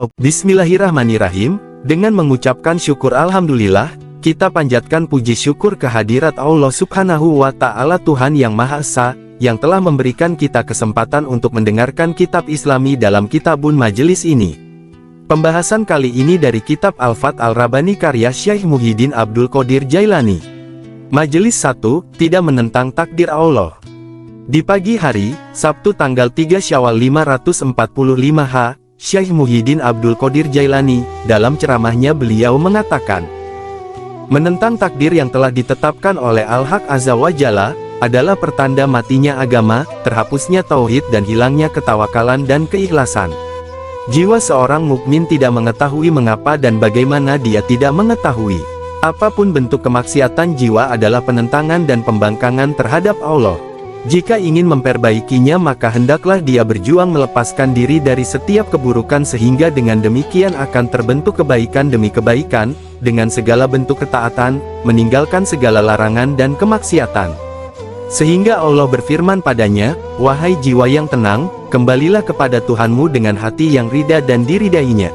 Bismillahirrahmanirrahim. Dengan mengucapkan syukur alhamdulillah, kita panjatkan puji syukur kehadirat Allah Subhanahu wa Ta'ala, Tuhan yang Maha Esa, yang telah memberikan kita kesempatan untuk mendengarkan kitab Islami dalam Kitabun Majelis ini. Pembahasan kali ini dari kitab Al-Fath Al-Rabbani karya Syekh Muhyiddin Abdul Qadir Jailani. Majelis 1, tidak menentang takdir Allah. Di pagi hari, Sabtu tanggal 3 Syawal 545 H, Syekh Muhyiddin Abdul Qadir Jailani, dalam ceramahnya beliau mengatakan, menentang takdir yang telah ditetapkan oleh Al-Haq Azza wa Jalla, adalah pertanda matinya agama, terhapusnya tauhid dan hilangnya ketawakalan dan keikhlasan. Jiwa seorang mukmin tidak mengetahui mengapa dan bagaimana dia tidak mengetahui. Apapun bentuk kemaksiatan jiwa adalah penentangan dan pembangkangan terhadap Allah. Jika ingin memperbaikinya maka hendaklah dia berjuang melepaskan diri dari setiap keburukan sehingga dengan demikian akan terbentuk kebaikan demi kebaikan, dengan segala bentuk ketaatan, meninggalkan segala larangan dan kemaksiatan. Sehingga Allah berfirman padanya, wahai jiwa yang tenang, kembalilah kepada Tuhanmu dengan hati yang rida dan diridainya.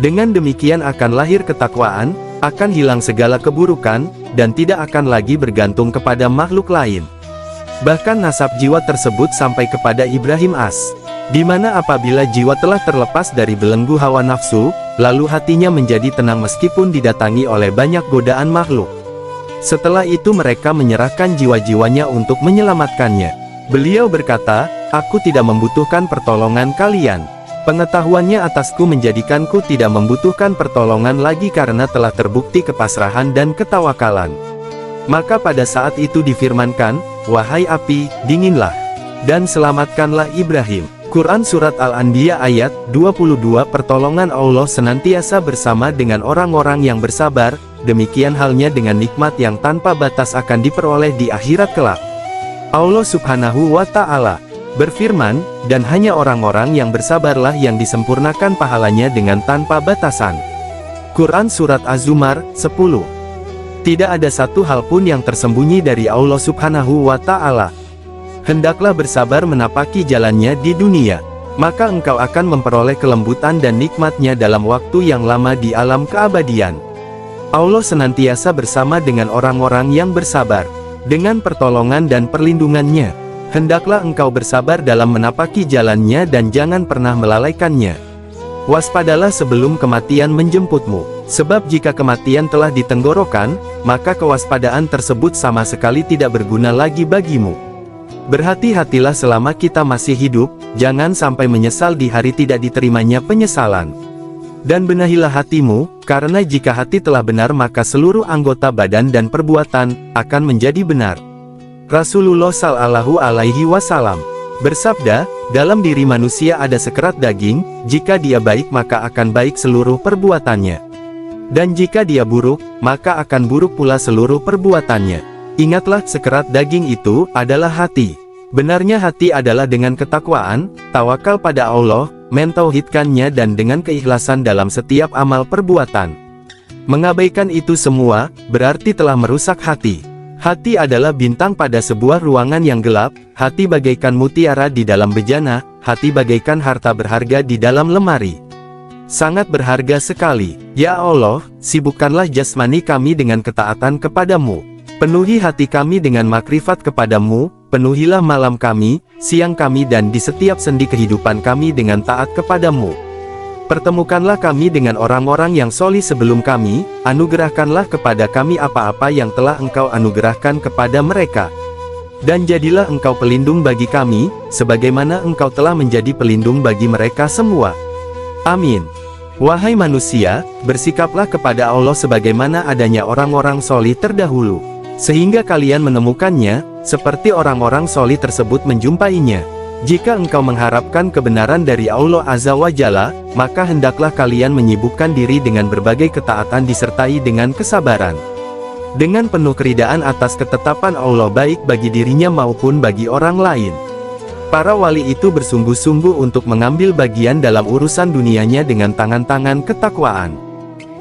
Dengan demikian akan lahir ketakwaan, akan hilang segala keburukan, dan tidak akan lagi bergantung kepada makhluk lain. Bahkan nasab jiwa tersebut sampai kepada Ibrahim As, di mana apabila jiwa telah terlepas dari belenggu hawa nafsu, lalu hatinya menjadi tenang meskipun didatangi oleh banyak godaan makhluk. Setelah itu mereka menyerahkan jiwa-jiwanya untuk menyelamatkannya. Beliau berkata, aku tidak membutuhkan pertolongan kalian. Pengetahuannya atasku menjadikanku tidak membutuhkan pertolongan lagi karena telah terbukti kepasrahan dan ketawakalan. Maka pada saat itu difirmankan, wahai api, dinginlah, dan selamatkanlah Ibrahim. Quran Surat Al-Anbiya ayat 22. Pertolongan Allah senantiasa bersama dengan orang-orang yang bersabar, demikian halnya dengan nikmat yang tanpa batas akan diperoleh di akhirat kelak. Allah Subhanahu wa Ta'ala berfirman, dan hanya orang-orang yang bersabarlah yang disempurnakan pahalanya dengan tanpa batasan. Quran Surat Az-Zumar 10. Tidak ada satu hal pun yang tersembunyi dari Allah Subhanahu wa Ta'ala. Hendaklah bersabar menapaki jalannya di dunia, maka engkau akan memperoleh kelembutan dan nikmatnya dalam waktu yang lama di alam keabadian. Allah senantiasa bersama dengan orang-orang yang bersabar. Dengan pertolongan dan perlindungannya, hendaklah engkau bersabar dalam menapaki jalannya dan jangan pernah melalaikannya. Waspadalah sebelum kematian menjemputmu. Sebab jika kematian telah ditenggorokan, maka kewaspadaan tersebut sama sekali tidak berguna lagi bagimu. Berhati-hatilah selama kita masih hidup, jangan sampai menyesal di hari tidak diterimanya penyesalan. Dan benahilah hatimu, karena jika hati telah benar maka seluruh anggota badan dan perbuatan akan menjadi benar. Rasulullah Shallallahu Alaihi Wasallam bersabda, dalam diri manusia ada sekerat daging, jika dia baik maka akan baik seluruh perbuatannya. Dan jika dia buruk, maka akan buruk pula seluruh perbuatannya. Ingatlah, sekerat daging itu adalah hati. Benarnya hati adalah dengan ketakwaan, tawakal pada Allah, mentauhidkannya dan dengan keikhlasan dalam setiap amal perbuatan. Mengabaikan itu semua, berarti telah merusak hati. Hati adalah bintang pada sebuah ruangan yang gelap, hati bagaikan mutiara di dalam bejana, hati bagaikan harta berharga di dalam lemari. Sangat berharga sekali. Ya Allah, sibukkanlah jasmani kami dengan ketaatan kepadamu. Penuhi hati kami dengan makrifat kepadamu, penuhilah malam kami, siang kami dan di setiap sendi kehidupan kami dengan taat kepadamu. Pertemukanlah kami dengan orang-orang yang solih sebelum kami, anugerahkanlah kepada kami apa-apa yang telah engkau anugerahkan kepada mereka. Dan jadilah engkau pelindung bagi kami, sebagaimana engkau telah menjadi pelindung bagi mereka semua. Amin. Wahai manusia, bersikaplah kepada Allah sebagaimana adanya orang-orang solih terdahulu, sehingga kalian menemukannya, seperti orang-orang solih tersebut menjumpainya. Jika engkau mengharapkan kebenaran dari Allah Azza wa Jalla, maka hendaklah kalian menyibukkan diri dengan berbagai ketaatan disertai dengan kesabaran. Dengan penuh keridaan atas ketetapan Allah baik bagi dirinya maupun bagi orang lain. Para wali itu bersungguh-sungguh untuk mengambil bagian dalam urusan dunianya dengan tangan-tangan ketakwaan,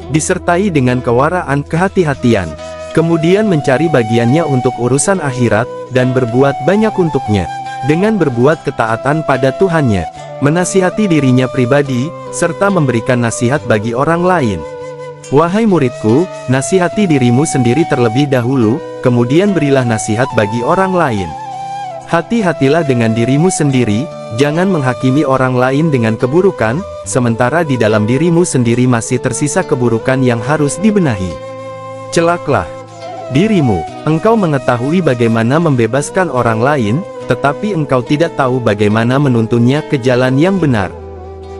disertai dengan kewaraan kehati-hatian. Kemudian mencari bagiannya untuk urusan akhirat, dan berbuat banyak untuknya. Dengan berbuat ketaatan pada Tuhannya, menasihati dirinya pribadi, serta memberikan nasihat bagi orang lain. Wahai muridku, nasihati dirimu sendiri terlebih dahulu, kemudian berilah nasihat bagi orang lain. Hati-hatilah dengan dirimu sendiri, jangan menghakimi orang lain dengan keburukan, sementara di dalam dirimu sendiri masih tersisa keburukan yang harus dibenahi. Celaklah dirimu, engkau mengetahui bagaimana membebaskan orang lain, tetapi engkau tidak tahu bagaimana menuntunnya ke jalan yang benar.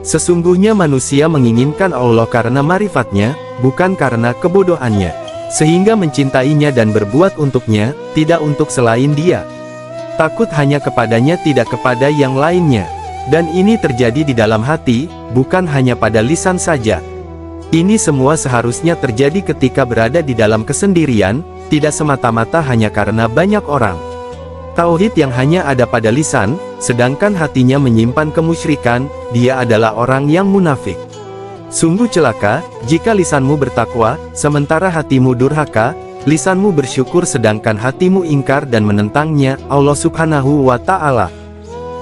Sesungguhnya manusia menginginkan Allah karena marifatnya, bukan karena kebodohannya, sehingga mencintainya dan berbuat untuknya, tidak untuk selain dia. Takut hanya kepadanya, tidak kepada yang lainnya. Dan ini terjadi di dalam hati, bukan hanya pada lisan saja. Ini semua seharusnya terjadi ketika berada di dalam kesendirian, tidak semata-mata hanya karena banyak orang. Tauhid yang hanya ada pada lisan, sedangkan hatinya menyimpan kemusyrikan, dia adalah orang yang munafik. Sungguh celaka, jika lisanmu bertakwa, sementara hatimu durhaka, lisanmu bersyukur sedangkan hatimu ingkar dan menentangnya. Allah Subhanahu wa Ta'ala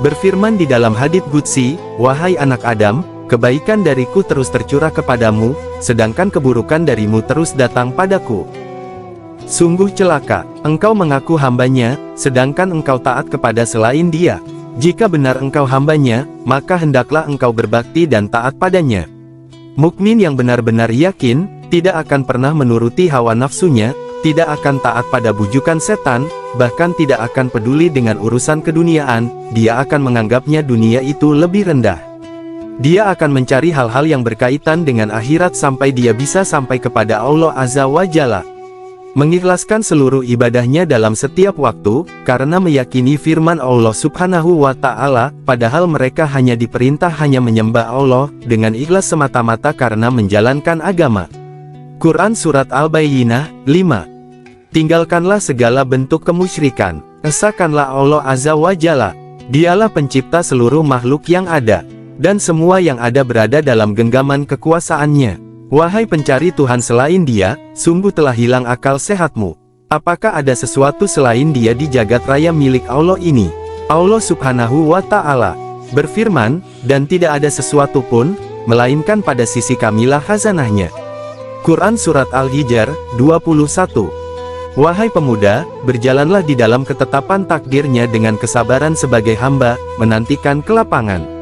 berfirman di dalam hadits qudsi, wahai anak Adam, kebaikan dariku terus tercurah kepadamu, sedangkan keburukan darimu terus datang padaku. Sungguh celaka, engkau mengaku hambanya, sedangkan engkau taat kepada selain dia. Jika benar engkau hambanya, maka hendaklah engkau berbakti dan taat padanya. Mukmin yang benar-benar yakin, tidak akan pernah menuruti hawa nafsunya, tidak akan taat pada bujukan setan, bahkan tidak akan peduli dengan urusan keduniaan, dia akan menganggapnya dunia itu lebih rendah. Dia akan mencari hal-hal yang berkaitan dengan akhirat sampai dia bisa sampai kepada Allah Azza wa Jalla. Mengikhlaskan seluruh ibadahnya dalam setiap waktu, karena meyakini firman Allah Subhanahu wa Ta'ala, padahal mereka hanya diperintah hanya menyembah Allah, dengan ikhlas semata-mata karena menjalankan agama. Quran Surat Al-Bayyinah, 5. Tinggalkanlah segala bentuk kemusyrikan. Esakanlah Allah Azza wa Jalla. Dialah pencipta seluruh makhluk yang ada, dan semua yang ada berada dalam genggaman kekuasaannya. Wahai pencari Tuhan selain Dia, sungguh telah hilang akal sehatmu. Apakah ada sesuatu selain Dia di jagat raya milik Allah ini? Allah Subhanahu wa Ta'ala berfirman, dan tidak ada sesuatu pun, melainkan pada sisi kamilah khazanahnya. Quran Surat Al-Hijr, 21. Wahai pemuda, berjalanlah di dalam ketetapan takdirnya dengan kesabaran sebagai hamba, menantikan kelapangan.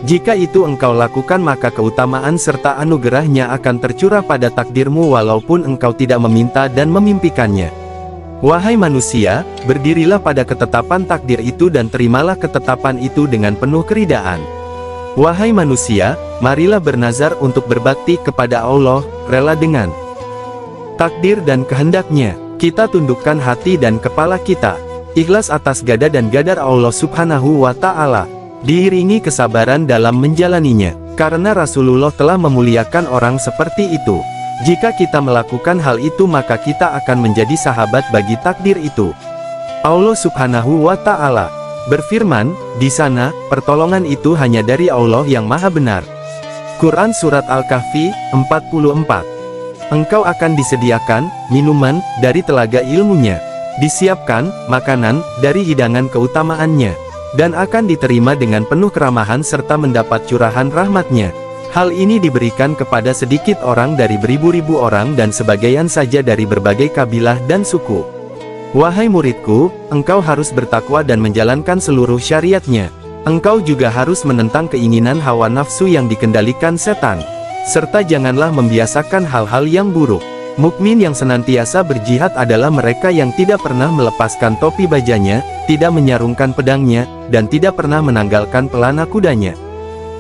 Jika itu engkau lakukan maka keutamaan serta anugerahnya akan tercurah pada takdirmu walaupun engkau tidak meminta dan memimpikannya. Wahai manusia, berdirilah pada ketetapan takdir itu dan terimalah ketetapan itu dengan penuh keridaan. Wahai manusia, marilah bernazar untuk berbakti kepada Allah, rela dengan takdir dan kehendaknya. Kita tundukkan hati dan kepala kita, ikhlas atas gada dan gadar Allah Subhanahu wa Ta'ala, diiringi kesabaran dalam menjalaninya, karena Rasulullah telah memuliakan orang seperti itu. Jika kita melakukan hal itu maka kita akan menjadi sahabat bagi takdir itu. Allah Subhanahu wa Ta'ala berfirman, di sana, pertolongan itu hanya dari Allah yang Maha Benar. Quran Surat Al-Kahfi, 44. Engkau akan disediakan minuman dari telaga ilmunya, disiapkan makanan dari hidangan keutamaannya, dan akan diterima dengan penuh keramahan serta mendapat curahan rahmatnya. Hal ini diberikan kepada sedikit orang dari beribu-ribu orang dan sebagian saja dari berbagai kabilah dan suku. Wahai muridku, engkau harus bertakwa dan menjalankan seluruh syariatnya. Engkau juga harus menentang keinginan hawa nafsu yang dikendalikan setan. Serta janganlah membiasakan hal-hal yang buruk. Mukmin yang senantiasa berjihad adalah mereka yang tidak pernah melepaskan topi bajanya, tidak menyarungkan pedangnya, dan tidak pernah menanggalkan pelana kudanya.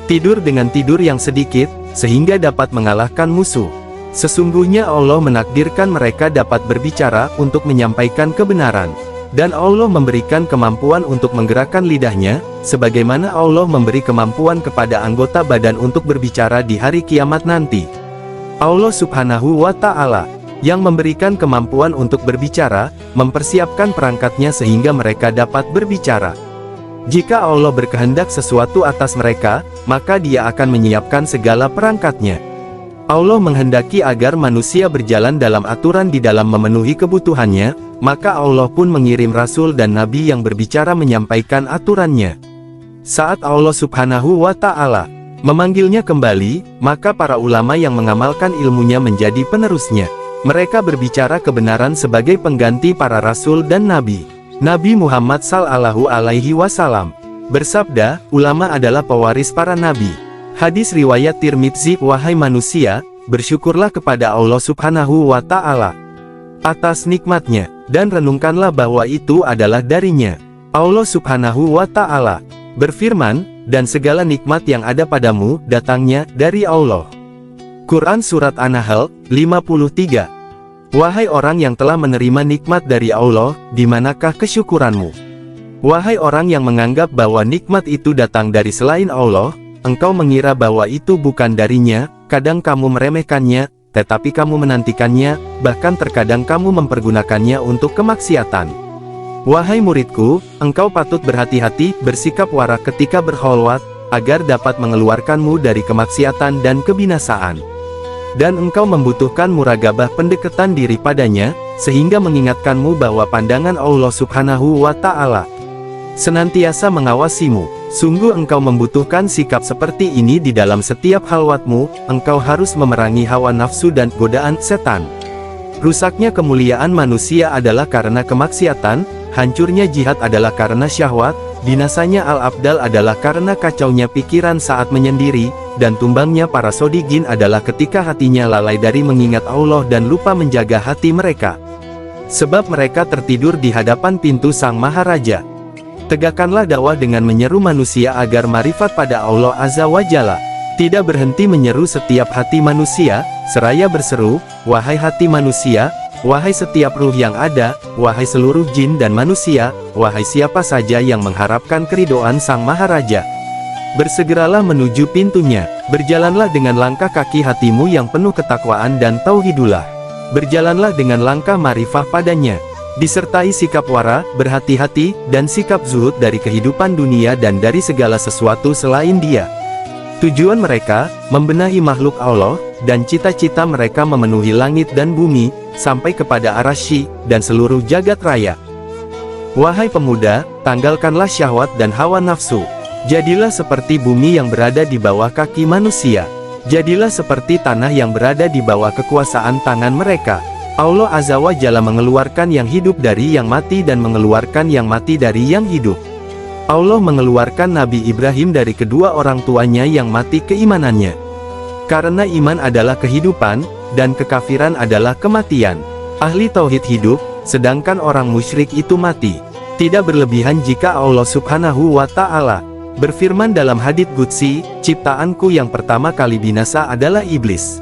Tidur dengan tidur yang sedikit, sehingga dapat mengalahkan musuh. Sesungguhnya Allah menakdirkan mereka dapat berbicara untuk menyampaikan kebenaran. Dan Allah memberikan kemampuan untuk menggerakkan lidahnya, sebagaimana Allah memberi kemampuan kepada anggota badan untuk berbicara di hari kiamat nanti. Allah Subhanahu wa Ta'ala yang memberikan kemampuan untuk berbicara, mempersiapkan perangkatnya sehingga mereka dapat berbicara. Jika Allah berkehendak sesuatu atas mereka, maka Dia akan menyiapkan segala perangkatnya. Allah menghendaki agar manusia berjalan dalam aturan di dalam memenuhi kebutuhannya, maka Allah pun mengirim Rasul dan Nabi yang berbicara menyampaikan aturannya. Saat Allah Subhanahu wa Ta'ala memanggilnya kembali, maka para ulama yang mengamalkan ilmunya menjadi penerusnya. Mereka berbicara kebenaran sebagai pengganti para rasul dan nabi. Nabi Muhammad Sallallahu Alaihi Wasallam bersabda, ulama adalah pewaris para nabi. Hadis riwayat Tirmidzi. Wahai manusia, bersyukurlah kepada Allah Subhanahu wa Ta'ala atas nikmatnya, dan renungkanlah bahwa itu adalah darinya. Allah Subhanahu wa Ta'ala berfirman, dan segala nikmat yang ada padamu, datangnya dari Allah. Quran Surat An-Nahl, 53. Wahai orang yang telah menerima nikmat dari Allah, di manakah kesyukuranmu? Wahai orang yang menganggap bahwa nikmat itu datang dari selain Allah, engkau mengira bahwa itu bukan darinya, kadang kamu meremehkannya, tetapi kamu menantikannya, bahkan terkadang kamu mempergunakannya untuk kemaksiatan. Wahai muridku, engkau patut berhati-hati, bersikap warak ketika berkholwat, agar dapat mengeluarkanmu dari kemaksiatan dan kebinasaan. Dan engkau membutuhkan muragabah, pendekatan diri padanya, sehingga mengingatkanmu bahwa pandangan Allah Subhanahu wa Ta'ala senantiasa mengawasimu. Sungguh engkau membutuhkan sikap seperti ini di dalam setiap halwatmu. Engkau harus memerangi hawa nafsu dan godaan setan. Rusaknya kemuliaan manusia adalah karena kemaksiatan, hancurnya jihad adalah karena syahwat, binasanya al-abdal adalah karena kacaunya pikiran saat menyendiri, dan tumbangnya para sodigin adalah ketika hatinya lalai dari mengingat Allah dan lupa menjaga hati mereka. Sebab mereka tertidur di hadapan pintu Sang Maharaja. Tegakkanlah dakwah dengan menyeru manusia agar marifat pada Allah Azza wa Jalla. Tidak berhenti menyeru setiap hati manusia, seraya berseru, wahai hati manusia, wahai setiap ruh yang ada, wahai seluruh jin dan manusia, wahai siapa saja yang mengharapkan keridhaan Sang Maharaja. Bersegeralah menuju pintunya, berjalanlah dengan langkah kaki hatimu yang penuh ketakwaan dan tauhidullah. Berjalanlah dengan langkah marifah padanya, disertai sikap wara, berhati-hati, dan sikap zuhud dari kehidupan dunia dan dari segala sesuatu selain Dia. Tujuan mereka, membenahi makhluk Allah, dan cita-cita mereka memenuhi langit dan bumi, sampai kepada Arasy, dan seluruh jagat raya. Wahai pemuda, tanggalkanlah syahwat dan hawa nafsu. Jadilah seperti bumi yang berada di bawah kaki manusia. Jadilah seperti tanah yang berada di bawah kekuasaan tangan mereka. Allah Azza wa Jalla mengeluarkan yang hidup dari yang mati dan mengeluarkan yang mati dari yang hidup. Allah mengeluarkan Nabi Ibrahim dari kedua orang tuanya yang mati keimanannya. Karena iman adalah kehidupan, dan kekafiran adalah kematian. Ahli tauhid hidup, sedangkan orang musyrik itu mati. Tidak berlebihan jika Allah Subhanahu wa Ta'ala berfirman dalam hadits qudsi, ciptaanku yang pertama kali binasa adalah iblis.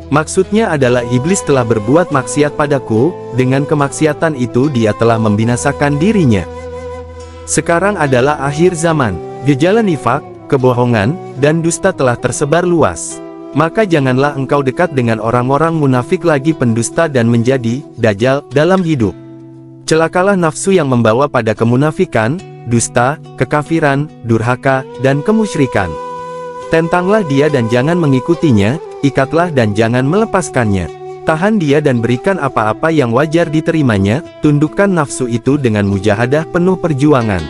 Maksudnya adalah iblis telah berbuat maksiat padaku, dengan kemaksiatan itu dia telah membinasakan dirinya. Sekarang adalah akhir zaman, gejala nifak, kebohongan, dan dusta telah tersebar luas. Maka janganlah engkau dekat dengan orang-orang munafik lagi pendusta dan menjadi dajjal dalam hidup. Celakalah nafsu yang membawa pada kemunafikan, dusta, kekafiran, durhaka, dan kemusyrikan. Tentanglah dia dan jangan mengikutinya, ikatlah dan jangan melepaskannya. Tahan dia dan berikan apa-apa yang wajar diterimanya, tundukkan nafsu itu dengan mujahadah penuh perjuangan.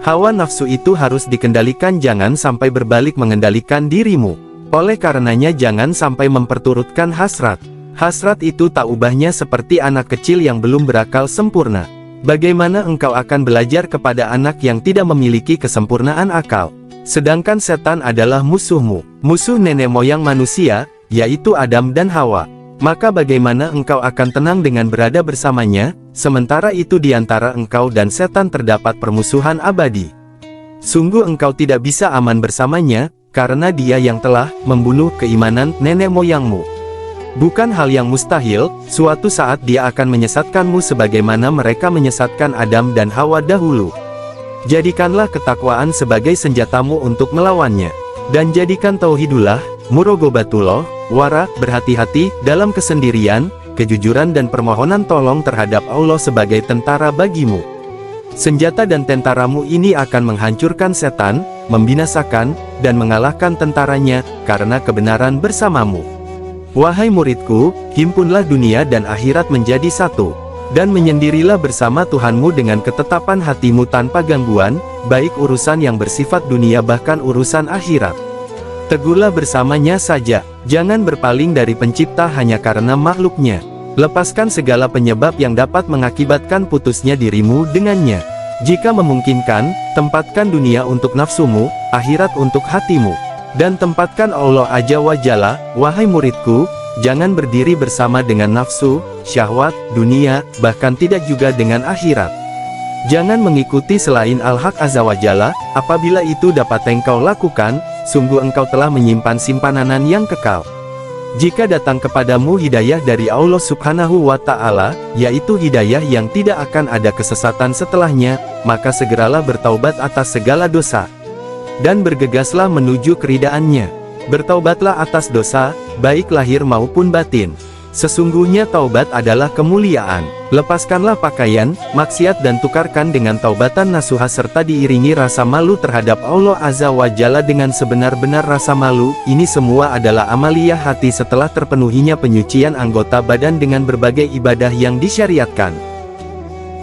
Hawa nafsu itu harus dikendalikan, jangan sampai berbalik mengendalikan dirimu. Oleh karenanya jangan sampai memperturutkan hasrat. Hasrat itu tak ubahnya seperti anak kecil yang belum berakal sempurna. Bagaimana engkau akan belajar kepada anak yang tidak memiliki kesempurnaan akal? Sedangkan setan adalah musuhmu, musuh nenek moyang manusia, yaitu Adam dan Hawa. Maka bagaimana engkau akan tenang dengan berada bersamanya, sementara itu di antara engkau dan setan terdapat permusuhan abadi. Sungguh engkau tidak bisa aman bersamanya, karena dia yang telah membunuh keimanan nenek moyangmu. Bukan hal yang mustahil, suatu saat dia akan menyesatkanmu sebagaimana mereka menyesatkan Adam dan Hawa dahulu. Jadikanlah ketakwaan sebagai senjatamu untuk melawannya. Dan jadikan tauhidullah, murogobatullah, wara, berhati-hati, dalam kesendirian, kejujuran dan permohonan tolong terhadap Allah sebagai tentara bagimu. Senjata dan tentaramu ini akan menghancurkan setan, membinasakan, dan mengalahkan tentaranya, karena kebenaran bersamamu. Wahai muridku, himpunlah dunia dan akhirat menjadi satu. Dan menyendirilah bersama Tuhanmu dengan ketetapan hatimu tanpa gangguan, baik urusan yang bersifat dunia bahkan urusan akhirat. Teguhlah bersamanya saja, jangan berpaling dari pencipta hanya karena makhluknya. Lepaskan segala penyebab yang dapat mengakibatkan putusnya dirimu dengannya. Jika memungkinkan, tempatkan dunia untuk nafsumu, akhirat untuk hatimu. Dan tempatkan Allah Azza wa Jalla, wahai muridku, jangan berdiri bersama dengan nafsu, syahwat, dunia, bahkan tidak juga dengan akhirat. Jangan mengikuti selain Al-Haq Azza wa Jalla, apabila itu dapat engkau lakukan, sungguh engkau telah menyimpan simpanan yang kekal. Jika datang kepadamu hidayah dari Allah Subhanahu wa Ta'ala, yaitu hidayah yang tidak akan ada kesesatan setelahnya, maka segeralah bertaubat atas segala dosa. Dan bergegaslah menuju keridaan-Nya. Bertaubatlah atas dosa, baik lahir maupun batin. Sesungguhnya taubat adalah kemuliaan. Lepaskanlah pakaian, maksiat dan tukarkan dengan taubatan nasuha serta diiringi rasa malu terhadap Allah Azza wa Jalla dengan sebenar-benar rasa malu. Ini semua adalah amaliyah hati setelah terpenuhinya penyucian anggota badan dengan berbagai ibadah yang disyariatkan.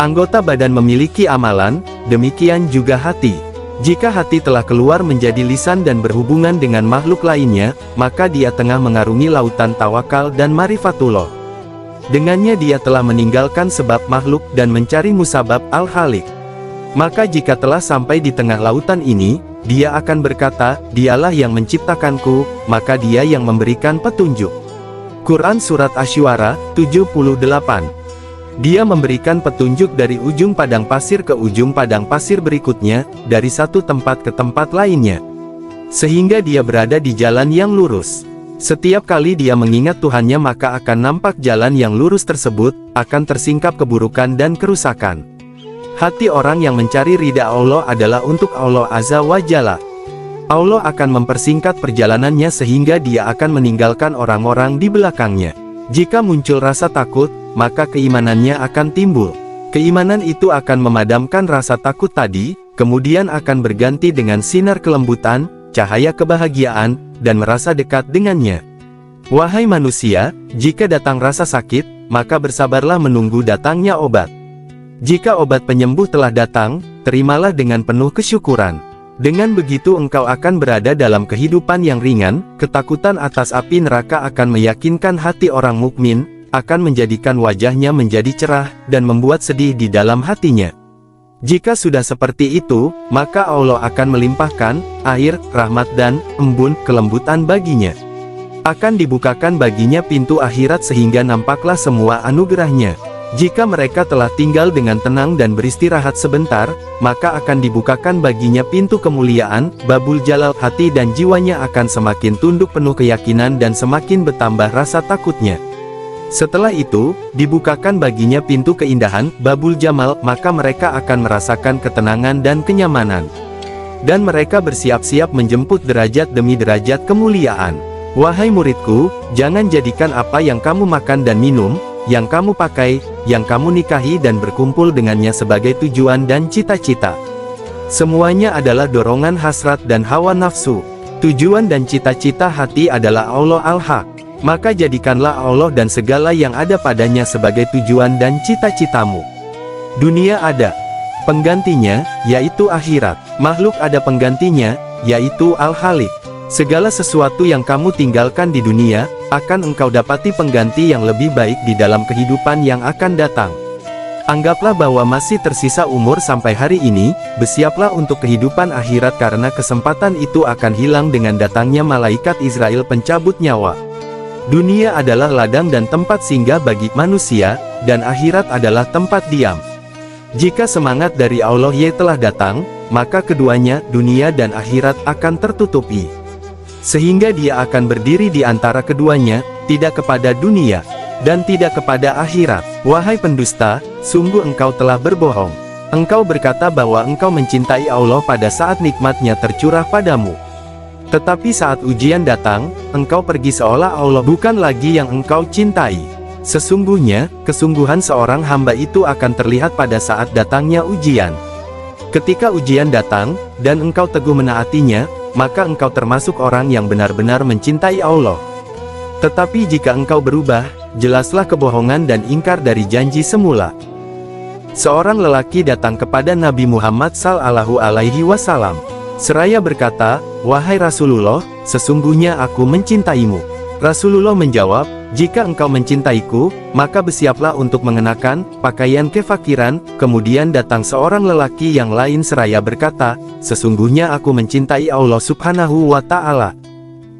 Anggota badan memiliki amalan, demikian juga hati. Jika hati telah keluar menjadi lisan dan berhubungan dengan makhluk lainnya, maka dia tengah mengarungi lautan tawakal dan marifatullah. Dengannya dia telah meninggalkan sebab makhluk dan mencari musabab al-Khaliq. Maka jika telah sampai di tengah lautan ini, dia akan berkata, dialah yang menciptakanku, maka dia yang memberikan petunjuk. Quran Surat Asy-Syu'ara, 78. Dia memberikan petunjuk dari ujung padang pasir ke ujung padang pasir berikutnya, dari satu tempat ke tempat lainnya. Sehingga dia berada di jalan yang lurus. Setiap kali dia mengingat Tuhannya maka akan nampak jalan yang lurus tersebut, akan tersingkap keburukan dan kerusakan. Hati orang yang mencari ridha Allah adalah untuk Allah Azza wa Jalla. Allah akan mempersingkat perjalanannya sehingga dia akan meninggalkan orang-orang di belakangnya. Jika muncul rasa takut, maka keimanannya akan timbul. Keimanan itu akan memadamkan rasa takut tadi, kemudian akan berganti dengan sinar kelembutan, cahaya kebahagiaan, dan merasa dekat dengannya. Wahai manusia, jika datang rasa sakit, maka bersabarlah menunggu datangnya obat. Jika obat penyembuh telah datang, terimalah dengan penuh kesyukuran. Dengan begitu engkau akan berada dalam kehidupan yang ringan. Ketakutan atas api neraka akan meyakinkan hati orang mukmin, akan menjadikan wajahnya menjadi cerah, dan membuat sedih di dalam hatinya. Jika sudah seperti itu, maka Allah akan melimpahkan air, rahmat dan embun kelembutan baginya. Akan dibukakan baginya pintu akhirat sehingga nampaklah semua anugerahnya. Jika mereka telah tinggal dengan tenang dan beristirahat sebentar, maka akan dibukakan baginya pintu kemuliaan, babul jalal, hati dan jiwanya akan semakin tunduk penuh keyakinan dan semakin bertambah rasa takutnya. Setelah itu, dibukakan baginya pintu keindahan, babul jamal, maka mereka akan merasakan ketenangan dan kenyamanan. Dan mereka bersiap-siap menjemput derajat demi derajat kemuliaan. Wahai muridku, jangan jadikan apa yang kamu makan dan minum, yang kamu pakai, yang kamu nikahi dan berkumpul dengannya sebagai tujuan dan cita-cita. Semuanya adalah dorongan hasrat dan hawa nafsu. Tujuan dan cita-cita hati adalah Allah Al-Haq. Maka jadikanlah Allah dan segala yang ada padanya sebagai tujuan dan cita-citamu. Dunia ada penggantinya, yaitu akhirat. Makhluk ada penggantinya, yaitu Al-Khaliq. Segala sesuatu yang kamu tinggalkan di dunia, akan engkau dapati pengganti yang lebih baik di dalam kehidupan yang akan datang. Anggaplah bahwa masih tersisa umur sampai hari ini, bersiaplah untuk kehidupan akhirat karena kesempatan itu akan hilang dengan datangnya malaikat Israel pencabut nyawa. Dunia adalah ladang dan tempat singgah bagi manusia, dan akhirat adalah tempat diam. Jika semangat dari Allah telah datang, maka keduanya, dunia dan akhirat, akan tertutupi. Sehingga dia akan berdiri di antara keduanya, tidak kepada dunia, dan tidak kepada akhirat. Wahai pendusta, sungguh engkau telah berbohong. Engkau berkata bahwa engkau mencintai Allah pada saat nikmatnya tercurah padamu. Tetapi saat ujian datang, engkau pergi seolah Allah bukan lagi yang engkau cintai. Sesungguhnya, kesungguhan seorang hamba itu akan terlihat pada saat datangnya ujian. Ketika ujian datang, dan engkau teguh menaatinya, maka engkau termasuk orang yang benar-benar mencintai Allah. Tetapi jika engkau berubah, jelaslah kebohongan dan ingkar dari janji semula. Seorang lelaki datang kepada Nabi Muhammad Sallallahu Alaihi Wasallam. Seraya berkata, "Wahai Rasulullah, sesungguhnya aku mencintaimu." Rasulullah menjawab, "Jika engkau mencintaiku, maka bersiaplah untuk mengenakan pakaian kefakiran." Kemudian datang seorang lelaki yang lain seraya berkata, "Sesungguhnya aku mencintai Allah Subhanahu wa Ta'ala."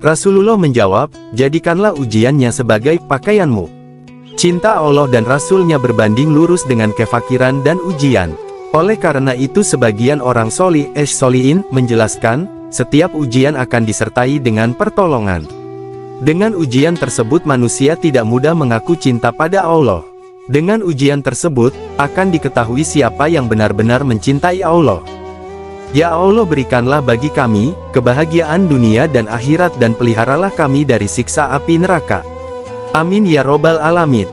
Rasulullah menjawab, "Jadikanlah ujiannya sebagai pakaianmu." Cinta Allah dan Rasul-Nya berbanding lurus dengan kefakiran dan ujian. Oleh karena itu sebagian orang solihin menjelaskan, setiap ujian akan disertai dengan pertolongan. Dengan ujian tersebut manusia tidak mudah mengaku cinta pada Allah. Dengan ujian tersebut, akan diketahui siapa yang benar-benar mencintai Allah. Ya Allah, berikanlah bagi kami kebahagiaan dunia dan akhirat dan peliharalah kami dari siksa api neraka. Amin ya robbal alamin.